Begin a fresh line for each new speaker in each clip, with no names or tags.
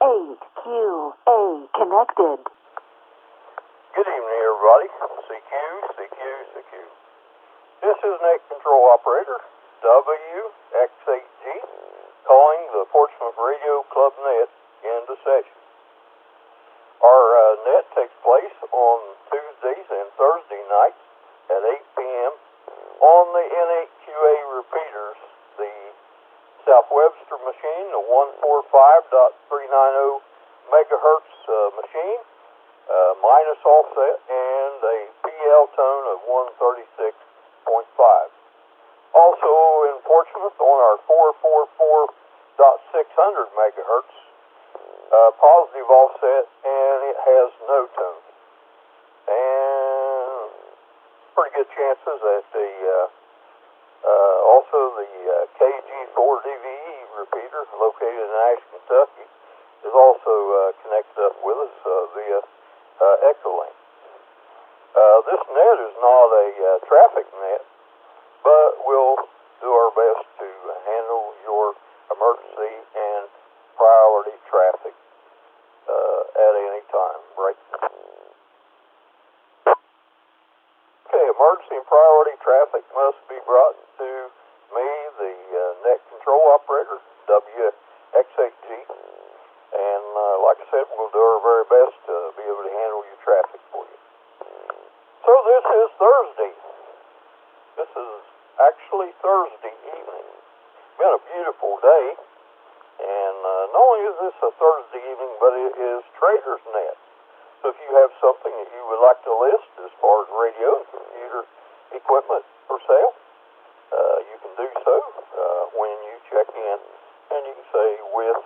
8QA connected.
Good evening, everybody. CQ. This is Net Control Operator WX8G calling the Portsmouth Radio Club net into session. Our net takes place on Tuesdays and Thursday nights at 8 p.m. on the N8QA repeaters, the South Webster machine, the 145.390 megahertz machine, minus offset, and a PL tone of 136.5. Also in Portsmouth on our 444.600 megahertz, positive offset, and it has no tone. And pretty good chances that also the KG4DVE repeater located in Ash, Kentucky is also connected up with us via Echolink. This net is not a traffic net, but we'll do our best to handle your emergency and priority traffic at any time. Right. Okay, emergency and priority traffic must be brought to me, the net control operator, WX8G. And like I said, we'll do our very best to be able to handle your traffic for you. So this is Thursday. This is actually Thursday evening. Been a beautiful day. And not only is this a Thursday evening, but it is Trader's Net. So if you have something that you would like to list as far as radio and computer equipment for sale, you can do so when you check in, and you can say with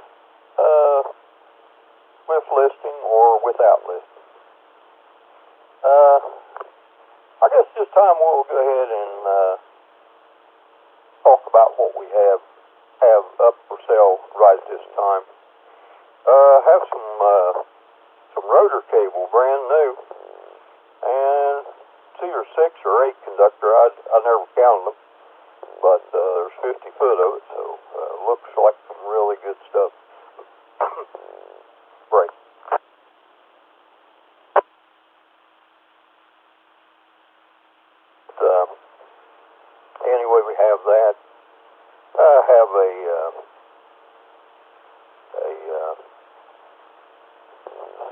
listing or without listing. I guess this time we'll go ahead and talk about what we have up for sale right this time. Have some rotor cable, brand new, and 2 or 6 or 8 conductor. I never counted them, but there's 50 foot of it, so looks like some really good stuff. Break. Anyway, we have that. I have a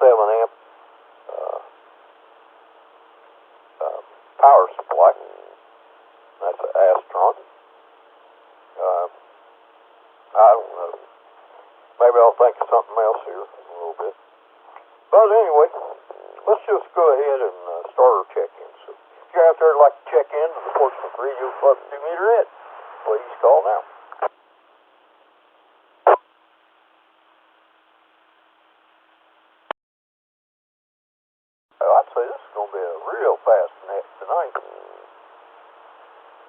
7 amp power supply. That's an Astron. I don't know. Maybe I'll think of something else here in a little bit. But anyway, let's just go ahead and start our check-in. So if you're out there who'd like to check in to the Portsmouth Radio Club 2-meter net, please call now. I'd say this is going to be a real fast net tonight.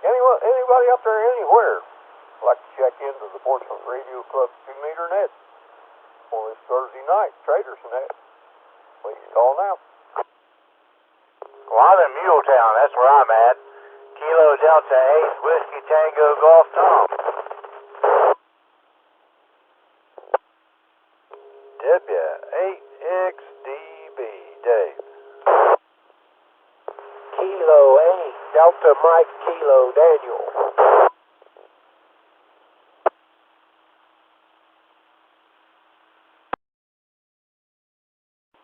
Anybody out there anywhere like to check into the Portsmouth Radio Club 2-meter net on this Thursday night, Trader's Net, please call now.
Well, I'm in Muletown. That's where I'm at. Kilo Delta 8, Whiskey Tango Golf Tom. W8XDB, Dave.
Kilo 8, Delta Mike Kilo Daniel.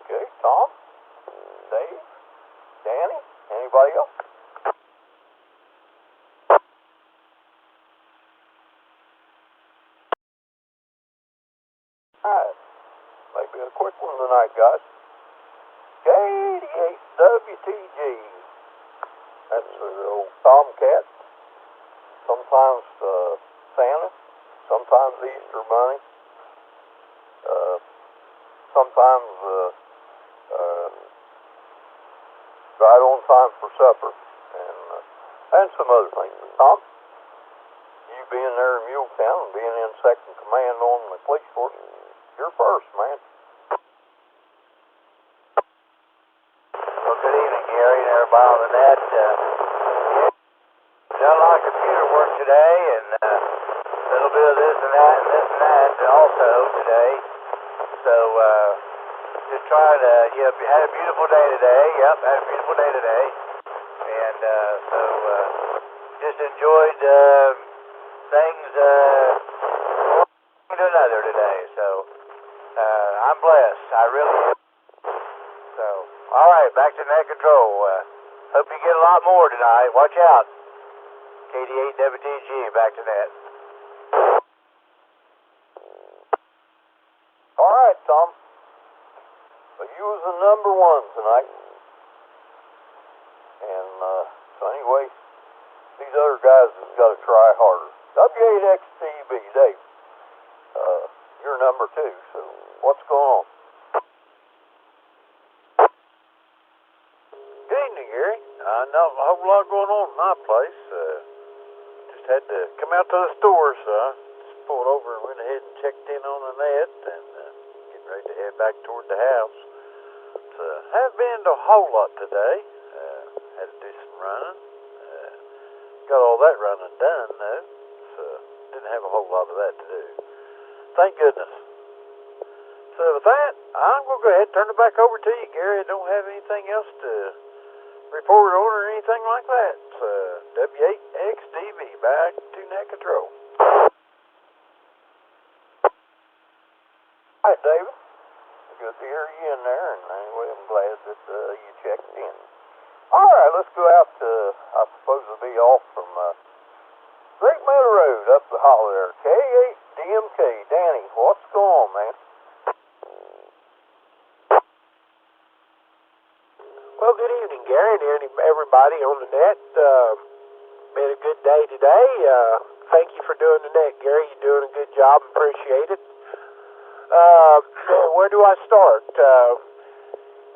Okay, Tom, Dave, Danny, anybody else? Alright, maybe a quick one tonight, guys. K88WTG. That's the old Tomcat. Sometimes Santa. Sometimes Easter Bunny. Sometimes right on time for supper. And some other things. Tom, you being there in Muletown and being in second command on the police force, you're first, man.
Well, good evening, Gary, and everybody on the net. Done a lot of computer work today, and a little bit of this and that, and also today. So, just trying to, had a beautiful day today. Yep, had a beautiful day today. And just enjoyed things one to another today. So, I'm blessed. I really am. So, all right, back to net control. Hope you get a lot more tonight. Watch out. KD8WTG, back to net.
All right, Tom. Well, you was the number one tonight. And so anyway, these other guys have got to try harder. W8XTB, Dave. You're number two, so what's going on?
Good evening, Gary. Not a whole lot going on in my place. Just had to come out to the store, so I just pulled over and went ahead and checked in on the net and getting ready to head back toward the house. So, haven't been to a whole lot today. Had to do some running. Got all that running done, though, so didn't have a whole lot of that to do. Thank goodness. So with that, I'm going to go ahead and turn it back over to you, Gary. I don't have anything else to report on or anything like that. W8XDB, back to net control.
All right, David. Good to hear you in there, and anyway, I'm glad that you checked in. All right, let's go out to, I suppose it'll be off from Great Meadow Road up the hollow there. K8DMK. Danny, what's going on, man?
Well, good evening, Gary, and everybody on the net. Been a good day today. Thank you for doing the net, Gary. You're doing a good job. Appreciate it. Where do I start?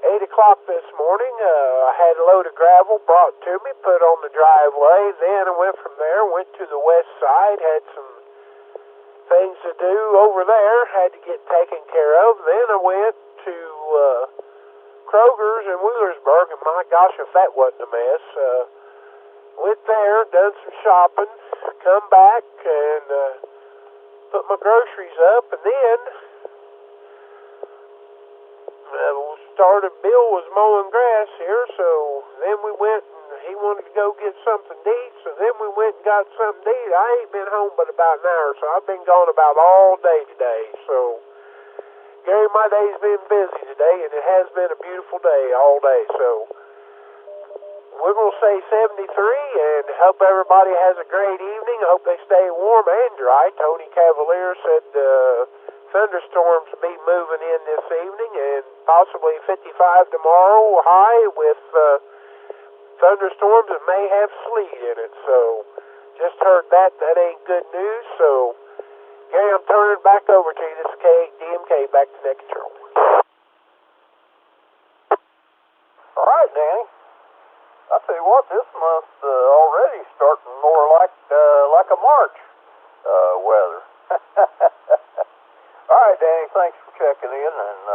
8 o'clock this morning, I had a load of gravel brought to me, put on the driveway. Then I went from there, went to the west side, had some things to do over there, had to get taken care of. Then I went to Kroger's in Wheelersburg, and my gosh, if that wasn't a mess. Went there, done some shopping, come back, and put my groceries up, and then Bill was mowing grass here, so then we went, and he wanted to go get something to eat, so then we went and got something to eat. I ain't been home but about an hour, so I've been gone about all day today. So, Gary, my day's been busy today, and it has been a beautiful day all day, so we're going to say 73, and hope everybody has a great evening. I hope they stay warm and dry. Tony Cavalier said thunderstorms will be moving in this evening, and possibly 55 tomorrow high with thunderstorms that may have sleet in it. So, just heard that. That ain't good news. So, Gary, I'm turning it back over to you. This is KDMK, back to net control.
All right, Danny. I tell you what, this month already starting more like a March weather. All right, Danny, thanks for checking in, and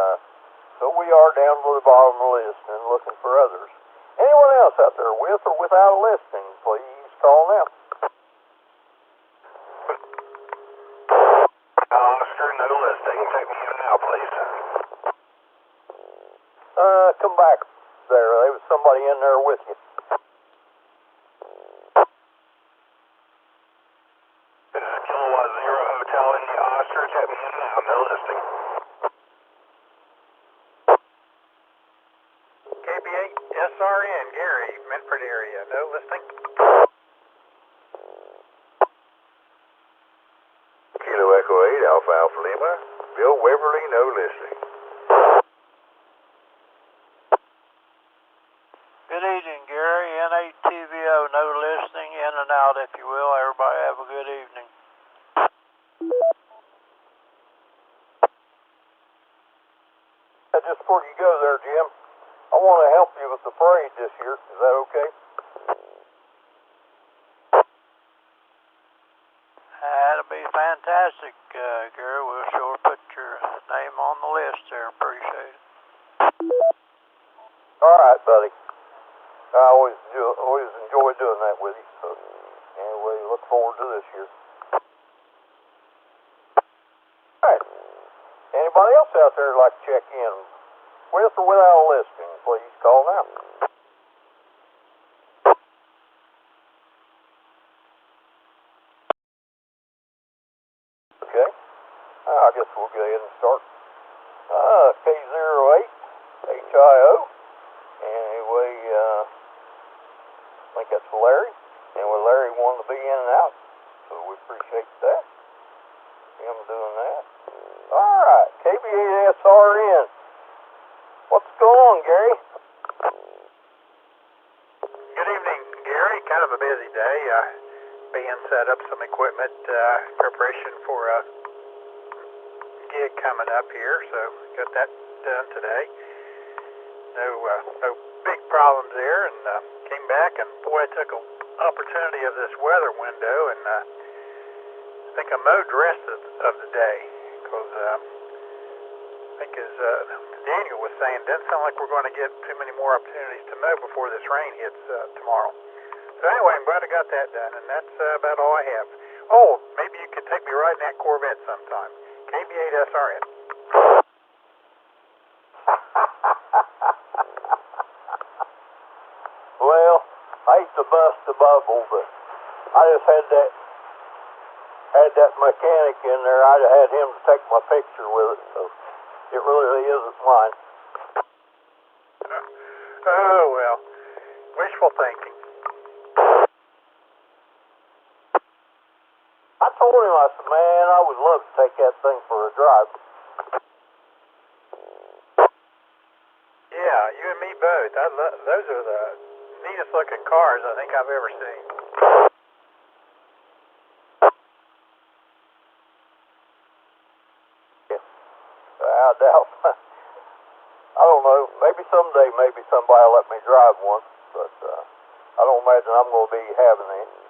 so we are down to the bottom of the list and looking for others. Anyone else out there with or without a listing, please call now.
Oscar, no listing. Take me in now, please.
Come back there. There was somebody in there with you.
This is Kilowatt Zero Hotel India Oscar. Take me in now. No listing. KB8 SRN, Gary, Medford area. No listing.
Kilo Echo 8, Alpha Alpha Lima. Bill Waverly, no listing.
Good evening, Gary. N8TVO, no listening, in and out, if you will. Everybody have a good evening.
Just before you go there, Jim, I want to help you with the parade this year. Is that okay?
That'll be fantastic, Gary. We'll sure put your name on the list there. Appreciate it.
All right, buddy. I always enjoy doing that with you. So anyway, look forward to this year. All right. Anybody else out there would like to check in, with or without a listing, please call now. Okay. I guess we'll go ahead and start. K08 HIO. Anyway, I think that's Larry. Anyway, Larry wanted to be in and out, so we appreciate that. Him doing that. All right, KB8SRN. What's going on, Gary?
Good evening, Gary. Kind of a busy day. Being set up some equipment preparation for a gig coming up here, so got that done today. No big problems there, and came back, and boy, I took an opportunity of this weather window, and I think I mowed the rest of the day, because I think as Daniel was saying, it doesn't sound like we're going to get too many more opportunities to mow before this rain hits tomorrow. So anyway, I'm glad I got that done, and that's about all I have. Oh, maybe you could take me riding that Corvette sometime. KB8SRN.
Well, I hate to bust the bubble, but I just had that mechanic in there. I had him to take my picture with it, so it really isn't mine.
Oh, well, wishful thinking.
I told him, I said, man, I would love to take that thing for a drive.
Yeah, you and me both. Those are the neatest looking cars I think I've ever seen.
Yeah. I doubt. I don't know. Maybe someday, maybe somebody will let me drive one, but I don't imagine I'm going to be having any.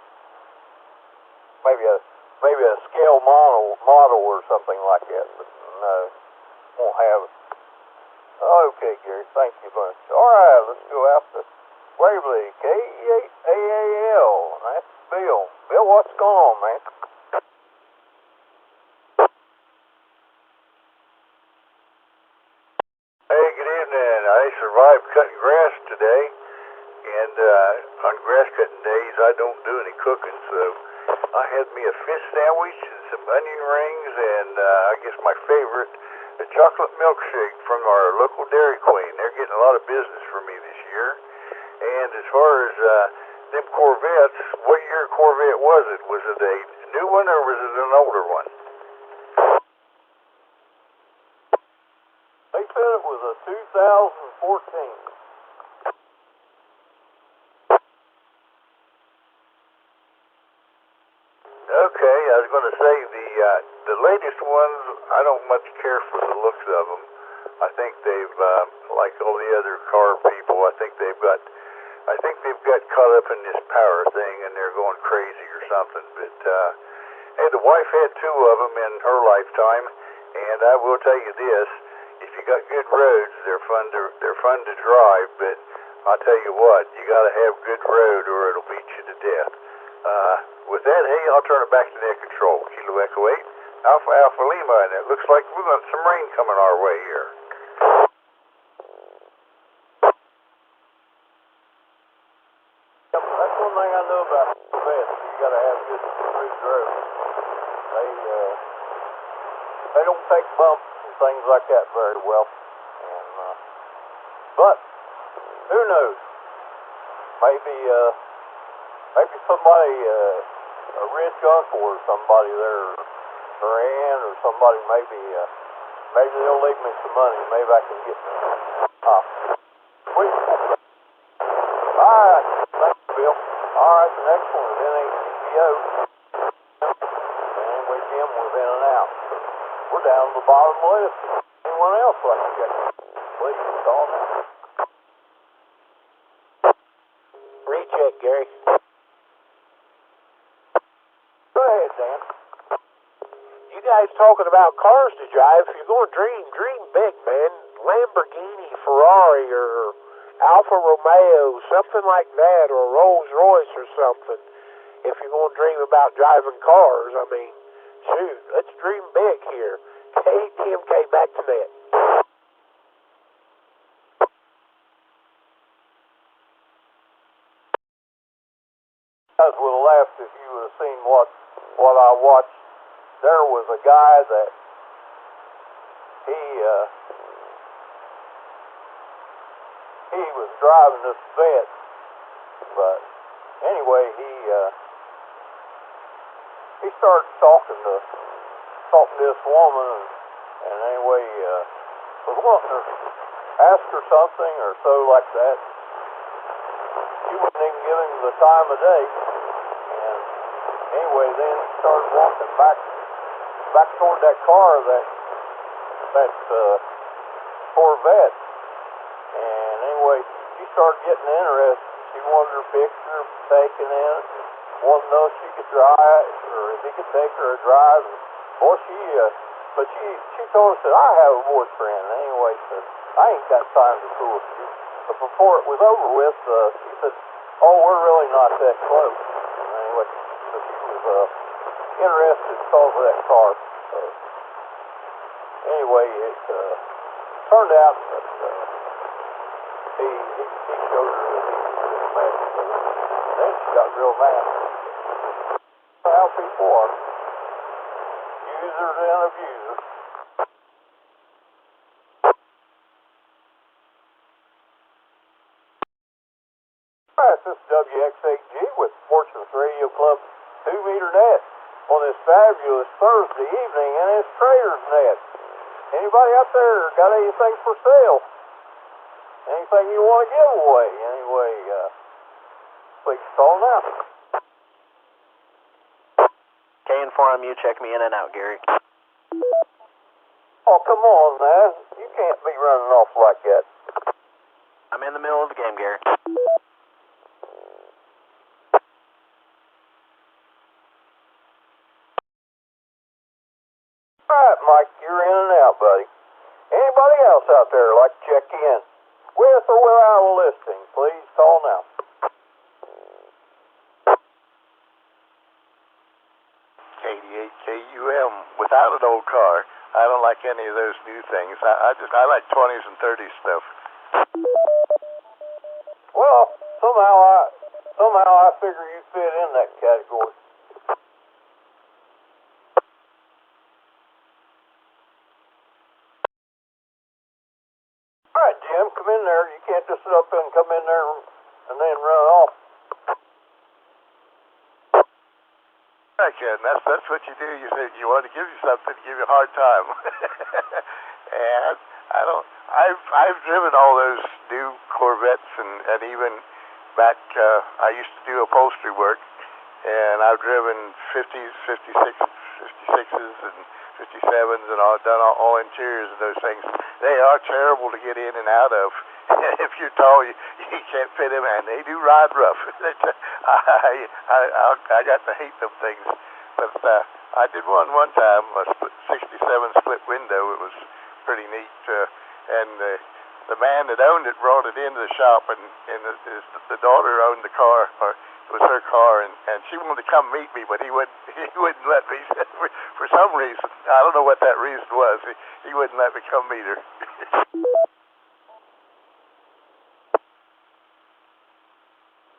Maybe a scale model or something like that, but no, won't have it. Okay, Gary, thank you much. All right, let's go out to Waverly, K8AAL, and that's Bill. Bill, what's going on, man?
Hey, good evening. I survived cutting grass today, and on grass cutting days I don't do any cooking, so I had me a fish sandwich and some onion rings, and I guess my favorite, a chocolate milkshake from our local Dairy Queen. They're getting a lot of business for me this year. And as far as them Corvettes, what year Corvette was it? Was it a new one or was it an older one?
They said it was a 2014.
Okay, I was going to say the latest ones, I don't much care for the looks of them. I think they've, like all the other car people, I think they've got caught up in this power thing and they're going crazy or something. But hey, the wife had two of them in her lifetime, and I will tell you this: if you got good roads, they're fun to drive. But I'll tell you what, you got to have good road or it'll beat you to death. With that, hey, I'll turn it back to net control. Kilo Echo 8, Alpha Lima, and it looks like we've got some rain coming our way here.
That's one thing I know about Corvettes. You got to have good smooth roads. They don't take bumps and things like that very well. And but who knows? Maybe somebody, a rich uncle or somebody there, or aunt or somebody, maybe they'll leave me some money. Maybe I can get sweet. All right, thanks, Bill. All right, the next one is NHCO. And we Jim was in and out. We're down to the bottom of the list. Anyone else like to check? Please call now.
Recheck, Gary.
Go ahead, Dan.
You guys talking about cars to drive? If you're going to dream big, man. Lamborghini, Ferrari, or Alfa Romeo, something like that, or Rolls Royce or something. If you're going to dream about driving cars, I mean, shoot, let's dream big here. Hey, Tim K, back to net.
guys would have laughed if you would have seen what I watched. There was a guy that he was driving this vet, but anyway, he started talking to this woman, and anyway, was wanting to ask her something or so like that. She wouldn't even give him the time of day, and anyway, then he started walking back toward that car, that Corvette, and anyway, she started getting interested. She wanted her picture taken in it, wanted to know if she could drive, or if he could take her a drive. And boy, but she told us that I have a boyfriend. Anyway, said, I ain't got time to fool with you. But before it was over with, she said, oh, we're really not that close. And anyway, so she was interested because of that car. Anyway, it turned out that he showed her that he was a man. Then she got real mad. How people are. Users and abusers. Alright, this is WX8G with Portsmouth Radio Club 2-meter net on this fabulous Thursday evening, and it's Trader's Net. Anybody out there got anything for sale? Anything you want to give away? Anyway, please call now.
K-Inform, you check me in and out, Gary.
Oh, come on, man. You can't be running off like that.
I'm in the middle of the game, Gary.
All right, Mike, you're in and out, buddy. Anybody else out there like to check in? With or without a listing, please call now.
KDA-KUM, without an old car, I don't like any of those new things. I like 20s and 30s stuff.
Well, somehow I figure you fit in that category. All right, Jim, come in there. You can't just sit up and come in there and then run off.
I can. That's what you do. You say you want to give you something, give you a hard time. And I've driven all those new Corvettes and even back. I used to do upholstery work, and I've driven 50s, 56s, and 57s, and done all interiors of those things. They are terrible to get in and out of. If you're tall, you can't fit them, and they do ride rough. I got to hate them things. But I did one time, a 67 split window. It was pretty neat. And the man that owned it brought it into the shop, and the daughter owned the car, or it was her car, and she wanted to come meet me, but he wouldn't let me. For some reason, I don't know what that reason was. He wouldn't let me come meet her.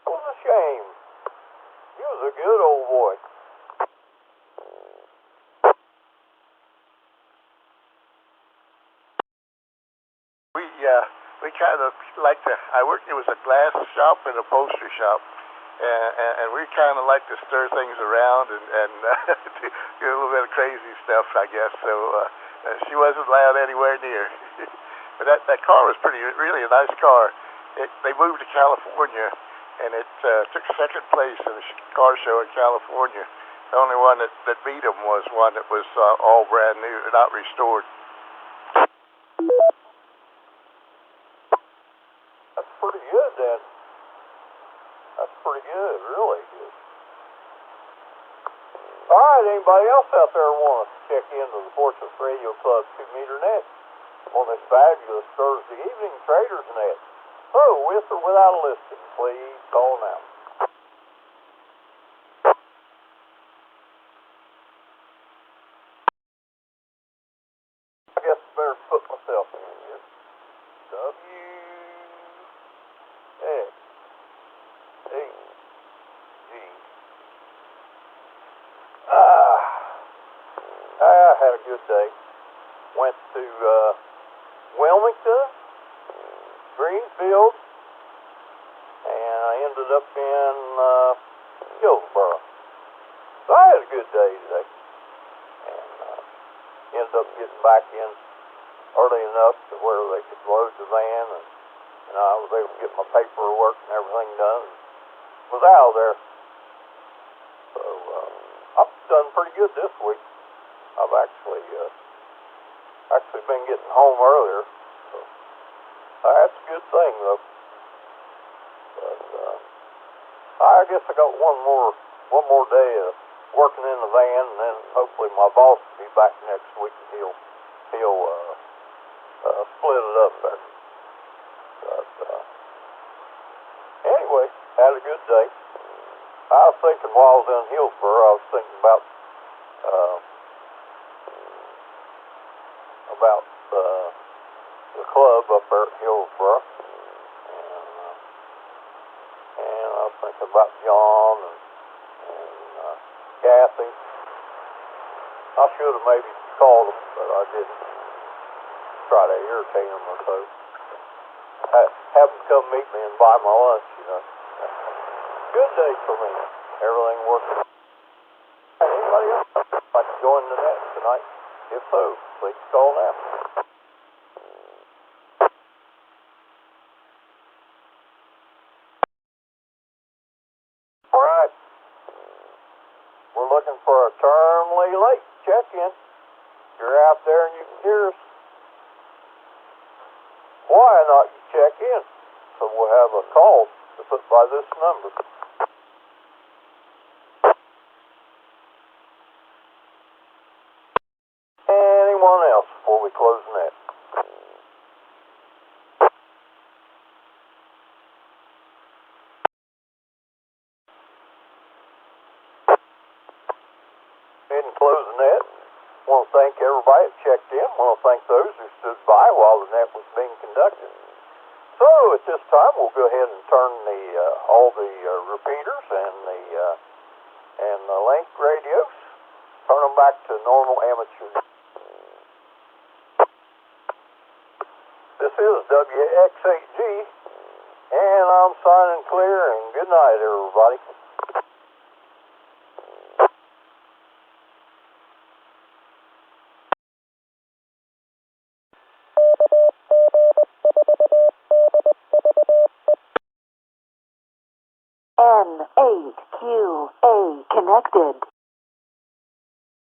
It was a shame. He was a good old boy.
We kind of like to. It was a glass shop and upholstery shop, and we kind of like to stir things around and do a little bit of crazy stuff, I guess. So she wasn't allowed anywhere near. But that car was really a nice car. They moved to California, and it took second place in a car show in California. The only one that beat them was one that was all brand new, not restored.
That's pretty good, then. That's pretty good, really good. All right, anybody else out there want to check into the Portsmouth Radio Club 2-meter net on this fabulous Thursday evening Trader's Net? So, with or without a listing, please call now. I guess I better put myself in here. WX8G had a good day. Went to Wilmington, Greenfield, and I ended up in Hillsboro. So I had a good day today. And ended up getting back in early enough to where they could load the van, and I was able to get my paperwork and everything done, and was out of there. So I've done pretty good this week. I've actually been getting home earlier, so that's a good thing though. But I guess I got one more day of working in the van, and then hopefully my boss will be back next week, and he'll split it up there. But anyway, had a good day. I was thinking while I was in Hillsboro, I was thinking about the club up there at Hillsboro, and I was thinking about John and Kathy. I should have maybe called them, but I didn't. Try to irritate them or so. Have them come meet me and buy my lunch, you know. Good day for me. Everything working. Anybody else like to join the net tonight? If so, please call now. All right. We're looking for a Termly Lake check-in. If you're out there and you can hear us, why not you check in? So we'll have a call to put by this number. Anyone else before we close the net? Didn't close the net. I want to thank everybody that checked in. I want to thank those who stood by while the net was being conducted. So at this time, we'll go ahead and turn all the repeaters and the link radios, turn them back to normal amateur. This is WX8G, and I'm signing clear, and good night, everybody.
N8QA connected.